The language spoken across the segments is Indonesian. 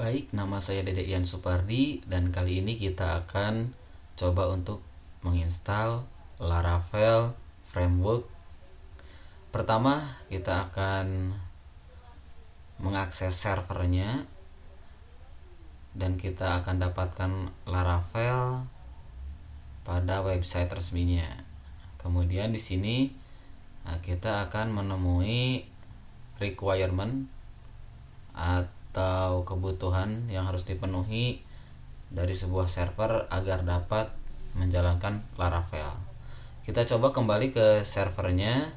Baik, nama saya Dede Ian Supardi dan kali ini kita akan coba untuk menginstal Laravel Framework. Pertama, kita akan mengakses servernya dan kita akan dapatkan Laravel pada website resminya. Kemudian di sini kita akan menemui requirement atau kebutuhan yang harus dipenuhi dari sebuah server agar dapat menjalankan Laravel. Kita coba kembali ke servernya,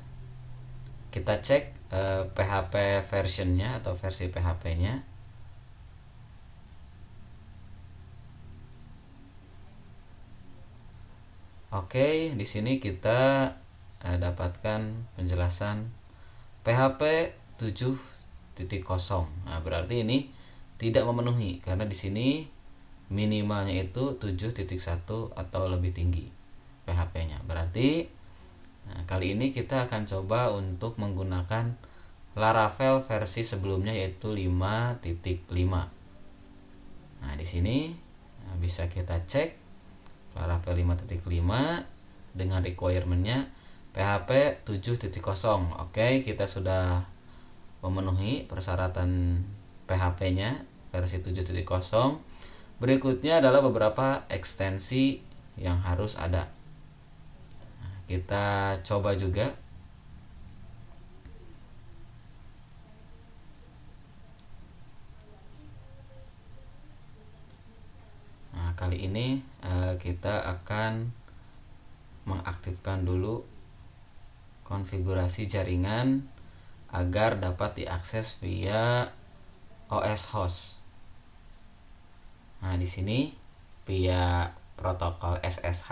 kita cek PHP versionnya atau versi PHP-nya. Oke, di sini kita dapatkan penjelasan PHP 7.0. Nah, berarti ini tidak memenuhi karena di sini minimalnya itu 7.1 atau lebih tinggi PHP-nya. Berarti kali ini kita akan coba untuk menggunakan Laravel versi sebelumnya yaitu 5.5. Nah, di sini bisa kita cek Laravel 5.5 dengan requirement-nya PHP 7.0. Oke, kita sudah memenuhi persyaratan PHP-nya versi 7.0. Berikutnya adalah beberapa ekstensi yang harus ada. Nah, kita coba juga. Nah, kali ini kita akan mengaktifkan dulu konfigurasi jaringan agar dapat diakses via OS host. Nah, di sini via protokol SSH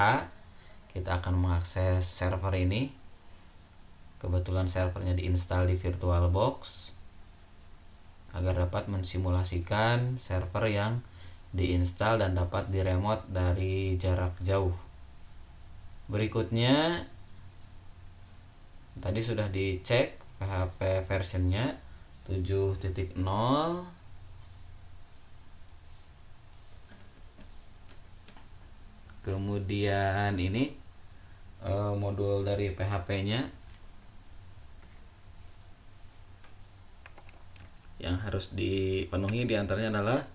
kita akan mengakses server ini. Kebetulan servernya diinstal di VirtualBox agar dapat mensimulasikan server yang diinstal dan dapat diremote dari jarak jauh. Berikutnya tadi sudah dicek PHP versionnya 7.0. Kemudian ini modul dari PHP-nya yang harus dipenuhi diantaranya adalah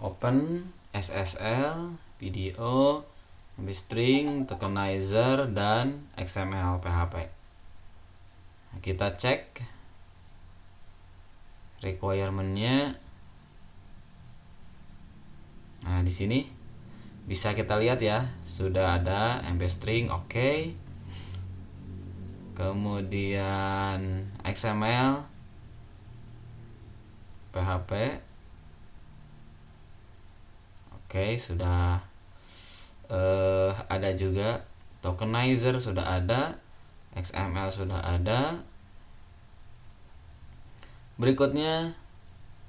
Open, SSL, video, string, tokenizer, dan XML PHP. Kita cek requirement-nya. Nah, di sini bisa kita lihat ya, sudah ada string, oke. Kemudian XML PHP. Oke, sudah ada juga tokenizer, sudah ada XML, sudah ada. Berikutnya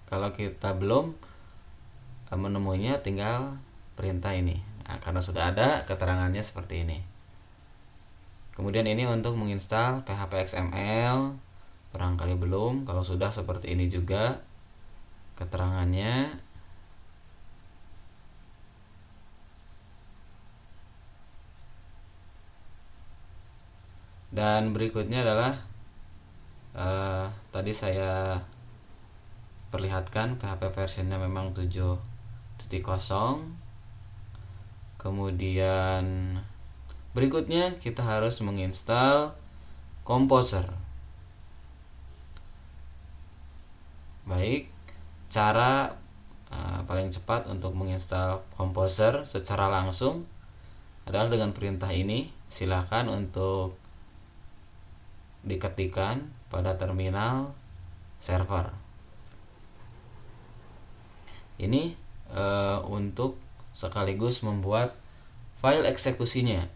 kalau kita belum menemuinya tinggal perintah ini. Nah, karena sudah ada keterangannya seperti ini. Kemudian ini untuk menginstal PHP XML, barangkali belum. Kalau sudah seperti ini juga keterangannya. Dan berikutnya adalah tadi saya perlihatkan PHP versionnya memang 7.0. Kemudian berikutnya kita harus menginstal Composer. Baik, cara paling cepat untuk menginstal Composer secara langsung adalah dengan perintah ini. Silakan untuk diketikkan pada terminal server. Ini untuk sekaligus membuat file eksekusinya,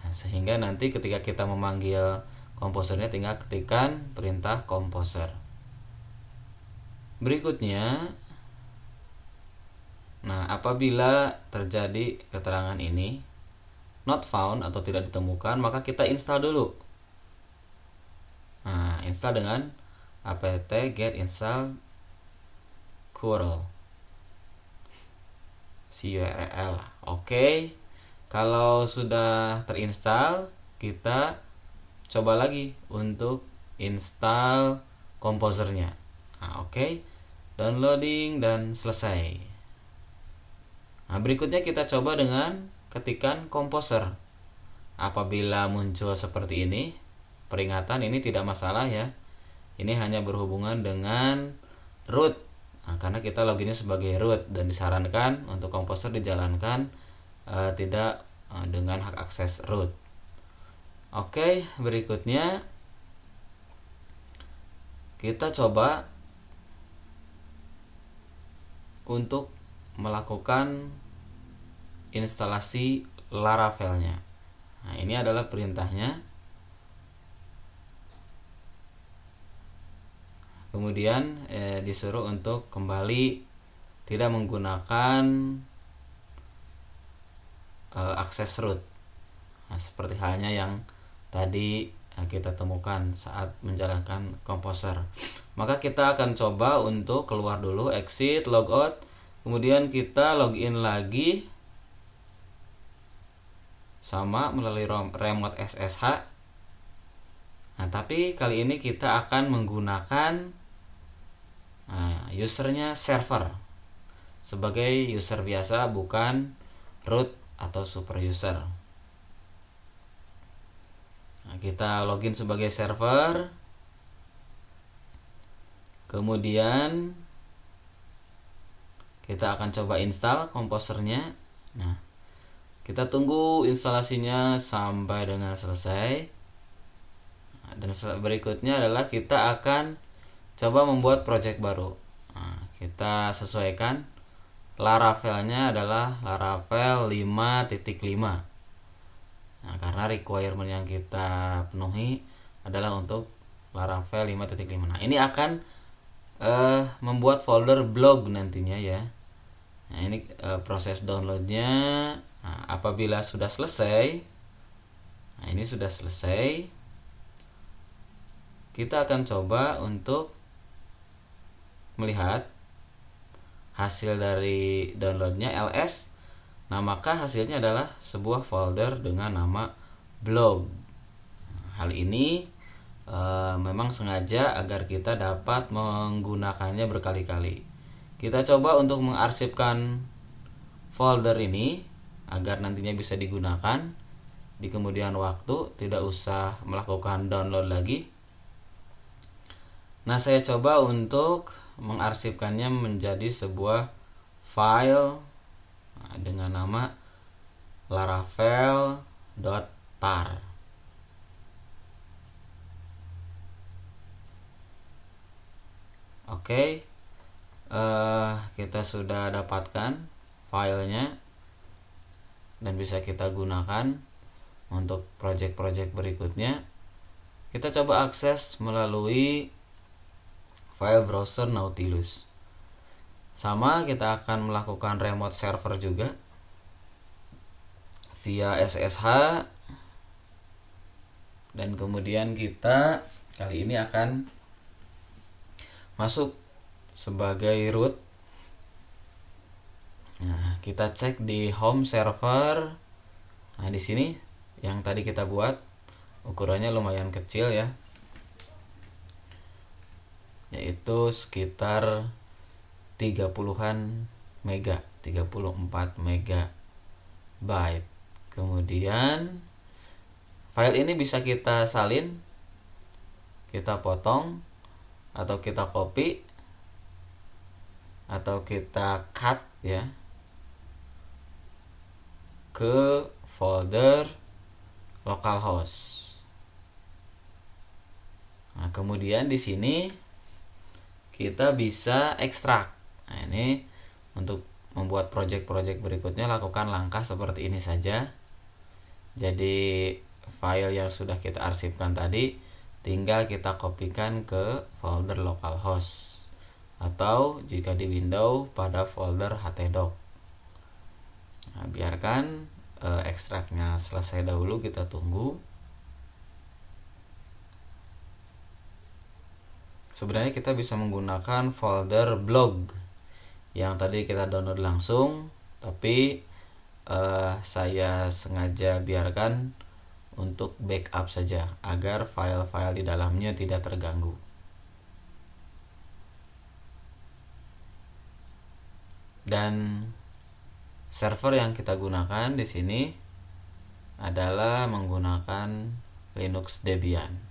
sehingga nanti ketika kita memanggil komposernya tinggal ketikkan perintah composer. Berikutnya, nah apabila terjadi keterangan ini not found atau tidak ditemukan, maka kita install dulu. Nah, install dengan apt get install curl. curl. Oke. Kalau sudah terinstall, kita coba lagi untuk install komposernya. Nah, oke. Downloading dan selesai. Nah, berikutnya kita coba dengan ketikan komposer. Apabila muncul seperti ini, peringatan, ini tidak masalah ya. Ini hanya berhubungan dengan root. Nah, karena kita loginnya sebagai root dan disarankan untuk komposer dijalankan tidak dengan hak akses root. Oke, berikutnya kita coba untuk melakukan instalasi Laravel-nya. Nah, ini adalah perintahnya. Kemudian disuruh untuk kembali tidak menggunakan akses root. Nah, seperti halnya yang tadi kita temukan saat menjalankan komposer. Maka kita akan coba untuk keluar dulu, exit, logout, kemudian kita login lagi sama melalui remote SSH. Nah, tapi kali ini kita akan menggunakan usernya server sebagai user biasa, bukan root atau super user. Nah, kita login sebagai server, kemudian kita akan coba install komposernya. Nah, kita tunggu instalasinya sampai dengan selesai. Nah, dan berikutnya adalah kita akan coba membuat project baru. Nah, kita sesuaikan Laravel-nya adalah Laravel 5.5. Nah, karena requirement yang kita penuhi adalah untuk Laravel 5.5. Nah, ini akan membuat folder blog nantinya ya. Nah, ini proses downloadnya. Nah, apabila sudah selesai, nah ini sudah selesai, kita akan coba untuk melihat hasil dari downloadnya ls. Nah, maka hasilnya adalah sebuah folder dengan nama blog. Hal ini memang sengaja agar kita dapat menggunakannya berkali-kali. Kita coba untuk mengarsipkan folder ini agar nantinya bisa digunakan di kemudian waktu, tidak usah melakukan download lagi. Nah, saya coba untuk mengarsipkannya menjadi sebuah file dengan nama laravel.tar. Oke, kita sudah dapatkan filenya dan bisa kita gunakan untuk project-project berikutnya. Kita coba akses melalui file browser Nautilus. Sama, kita akan melakukan remote server juga via SSH, dan kemudian kita kali ini akan masuk sebagai root. Nah, kita cek di home server. Nah, di sini yang tadi kita buat ukurannya lumayan kecil ya, yaitu sekitar 30-an mega, 34 megabyte. Kemudian file ini bisa kita salin, kita potong, atau kita copy, atau kita cut ya ke folder localhost. Nah, kemudian di sini kita bisa ekstrak. Nah, ini untuk membuat project-project berikutnya lakukan langkah seperti ini saja. Jadi file yang sudah kita arsipkan tadi tinggal kita kopikan ke folder localhost, atau jika di Windows pada folder htdoc. Nah, biarkan ekstraknya selesai dahulu, kita tunggu. Sebenarnya kita bisa menggunakan folder blog yang tadi kita download langsung, tapi saya sengaja biarkan untuk backup saja agar file-file di dalamnya tidak terganggu. Dan server yang kita gunakan di sini adalah menggunakan Linux Debian.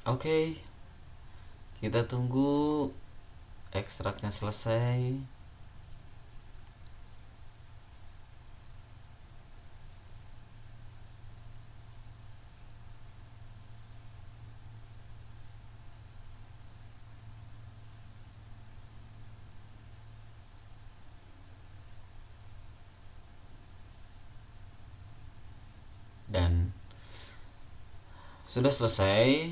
Oke, kita tunggu ekstraknya selesai. Dan sudah selesai.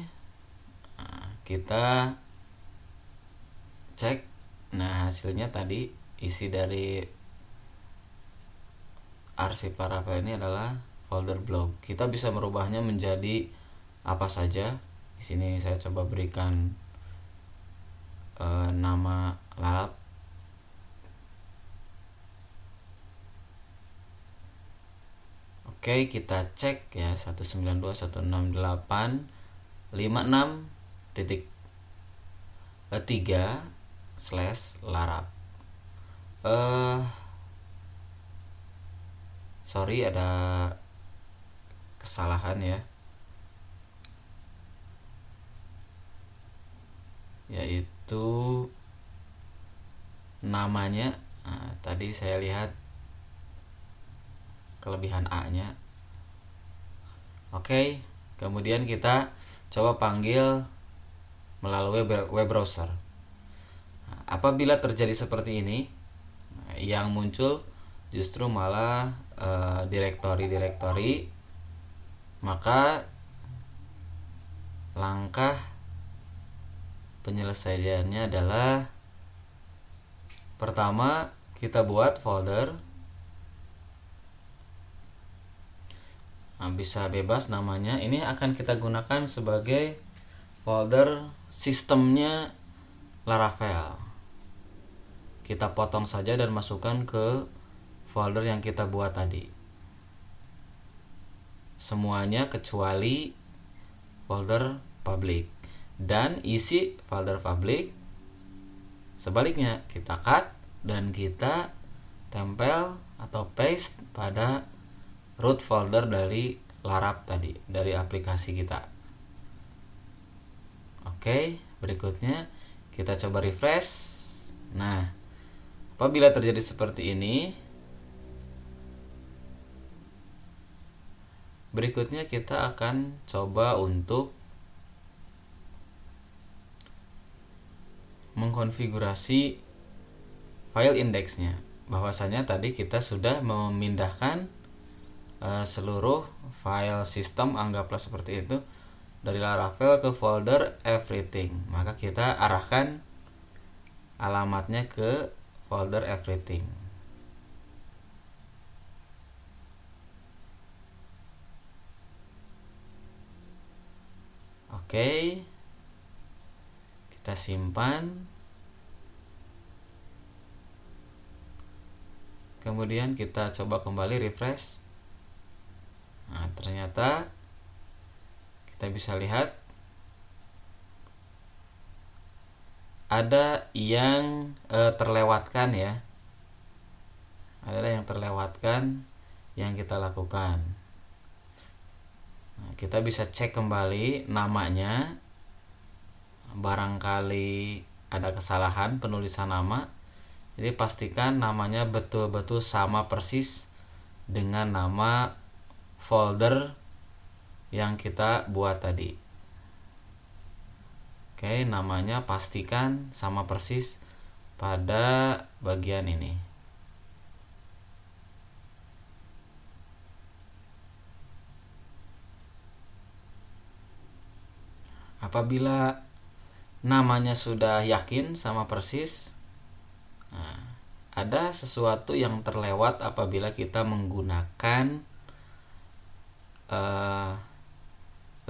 Kita cek. Nah, hasilnya tadi isi dari arsip Laravel ini adalah folder blog. Kita bisa merubahnya menjadi apa saja. Di sini saya coba berikan nama Larap. Oke, kita cek ya, 192.168.56.3/larap. Sorry, ada kesalahan ya, yaitu namanya. Tadi saya lihat kelebihan A-nya. Oke, kemudian kita coba panggil melalui web browser. Apabila terjadi seperti ini, yang muncul justru malah direktori-direktori, maka langkah penyelesaiannya adalah pertama kita buat folder. Bisa bebas namanya. Ini akan kita gunakan sebagai folder sistemnya Laravel. Kita potong saja dan masukkan ke folder yang kita buat tadi. Semuanya kecuali folder public. Dan isi folder public sebaliknya kita cut dan kita tempel atau paste pada root folder dari Larap tadi, dari aplikasi kita. Oke, berikutnya kita coba refresh. Nah, apabila terjadi seperti ini, berikutnya kita akan coba untuk mengkonfigurasi file indexnya. Bahwasanya tadi kita sudah memindahkan seluruh file sistem, anggaplah seperti itu, dari Laravel ke folder everything. Maka kita arahkan alamatnya ke folder everything. Oke, kita simpan. Kemudian kita coba kembali refresh. Nah, ternyata kita bisa lihat ada yang terlewatkan ya. Ada yang terlewatkan yang kita lakukan. Nah, kita bisa cek kembali namanya. Barangkali ada kesalahan penulisan nama. Jadi pastikan namanya betul-betul sama persis dengan nama folder yang kita buat tadi. Oke, namanya pastikan sama persis pada bagian ini. Apabila namanya sudah yakin sama persis, nah, ada sesuatu yang terlewat apabila kita menggunakan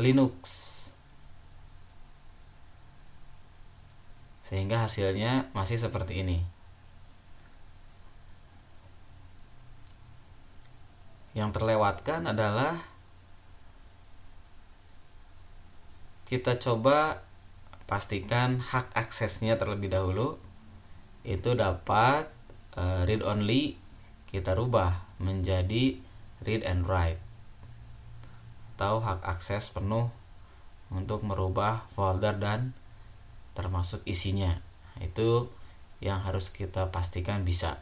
Linux, sehingga hasilnya masih seperti ini. Yang terlewatkan adalah kita coba pastikan hak aksesnya terlebih dahulu itu dapat read only, kita rubah menjadi read and write, atau hak akses penuh untuk merubah folder dan termasuk isinya. Itu yang harus kita pastikan bisa.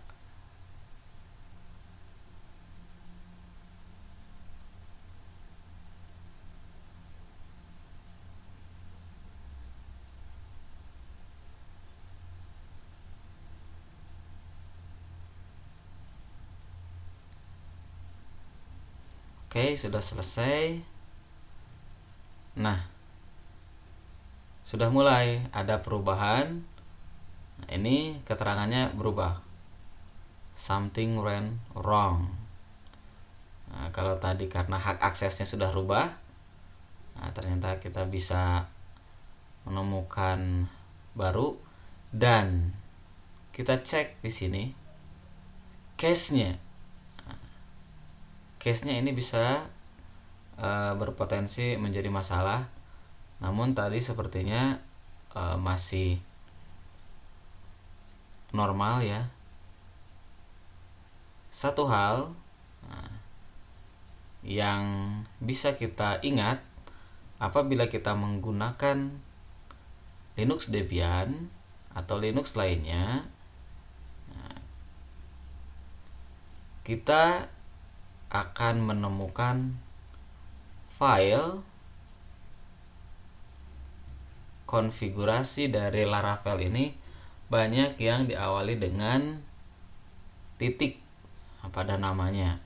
Oke, sudah selesai. Nah, sudah mulai ada perubahan. Nah, ini keterangannya berubah. Something went wrong. Nah, kalau tadi karena hak aksesnya sudah rubah, nah, ternyata kita bisa menemukan baru, dan kita cek di sini case-nya. Case-nya ini bisa berpotensi menjadi masalah. Namun tadi sepertinya masih normal ya. Satu hal yang bisa kita ingat apabila kita menggunakan Linux Debian atau Linux lainnya, kita akan menemukan file konfigurasi dari Laravel ini banyak yang diawali dengan titik pada namanya.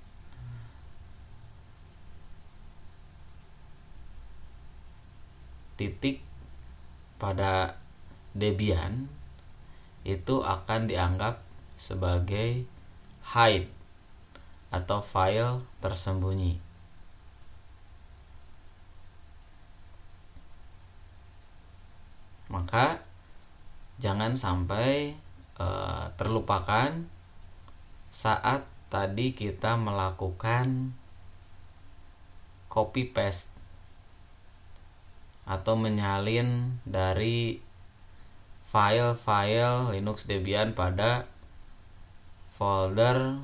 Titik pada Debian itu akan dianggap sebagai hide atau file tersembunyi. Maka jangan sampai terlupakan saat tadi kita melakukan copy paste atau menyalin dari file-file Linux Debian pada folder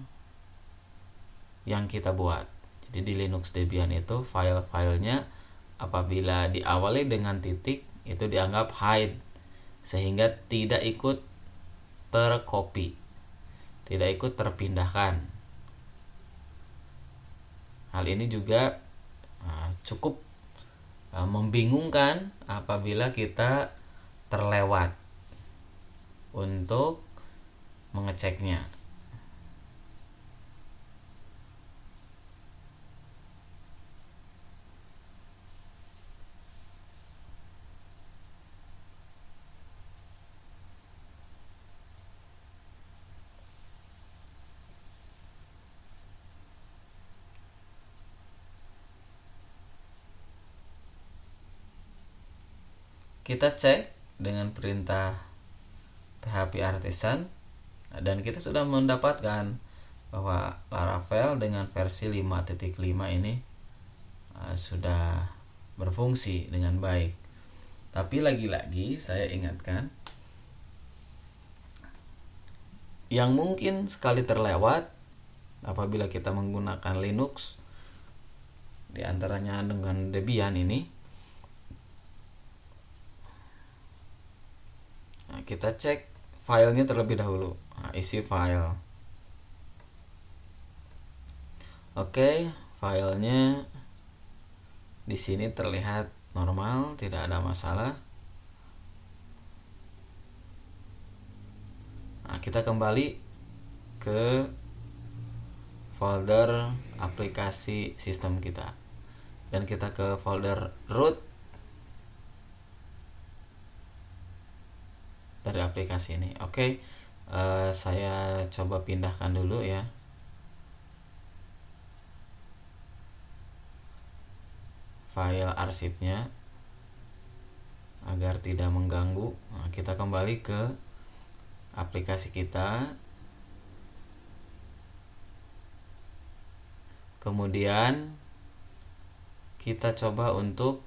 yang kita buat. Jadi di Linux Debian itu file-filenya apabila diawali dengan titik itu dianggap hide, sehingga tidak ikut tercopy, tidak ikut terpindahkan. Hal ini juga cukup membingungkan apabila kita terlewat untuk mengeceknya. Kita cek dengan perintah php artisan dan kita sudah mendapatkan bahwa Laravel dengan versi 5.5 ini sudah berfungsi dengan baik. Tapi lagi-lagi saya ingatkan, yang mungkin sekali terlewat apabila kita menggunakan Linux, diantaranya dengan Debian ini, kita cek filenya terlebih dahulu. isi file. Oke, filenya di sini terlihat normal, tidak ada masalah. Nah, kita kembali ke folder aplikasi sistem kita dan kita ke folder root dari aplikasi ini. Oke, saya coba pindahkan dulu ya. File arsipnya agar tidak mengganggu. Nah, kita kembali ke aplikasi kita, kemudian kita coba untuk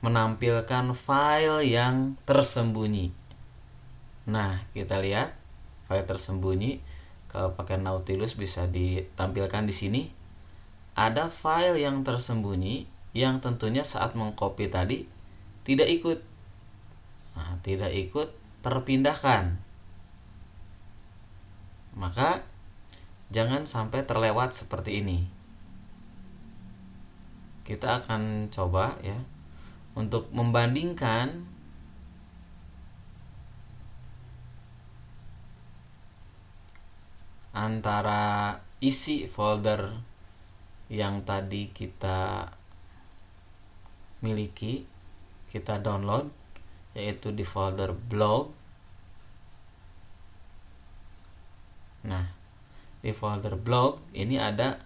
menampilkan file yang tersembunyi. Nah, kita lihat file tersembunyi. Kalau pakai Nautilus bisa ditampilkan di sini. Ada file yang tersembunyi yang tentunya saat mengcopy tadi tidak ikut. Nah, tidak ikut terpindahkan. Maka jangan sampai terlewat seperti ini. Kita akan coba ya untuk membandingkan antara isi folder yang tadi kita miliki, kita download, yaitu di folder blog. Nah, di folder blog ini ada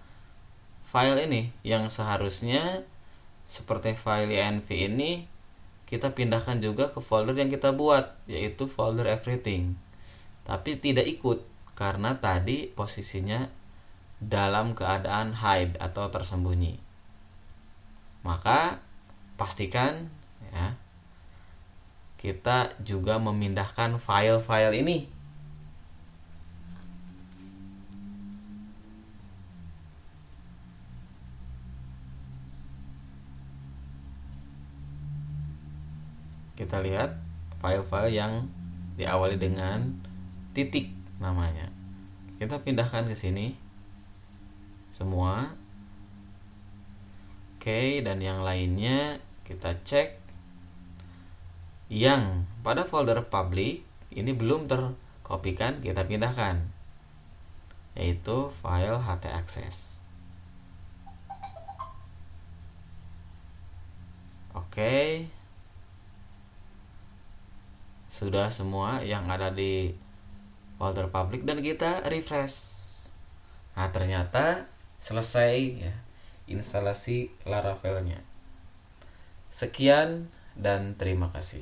file ini yang seharusnya seperti file env ini kita pindahkan juga ke folder yang kita buat, yaitu folder everything. Tapi tidak ikut karena tadi posisinya dalam keadaan hide atau tersembunyi. Maka pastikan ya kita juga memindahkan file-file ini. Kita lihat file-file yang diawali dengan titik namanya. Kita pindahkan ke sini semua. Oke, dan yang lainnya kita cek. Yang pada folder public ini belum terkopikan, kita pindahkan, yaitu file htaccess. Oke, sudah semua yang ada di folder public dan kita refresh. Nah, ternyata selesai ya instalasi Laravel-nya. Sekian dan terima kasih.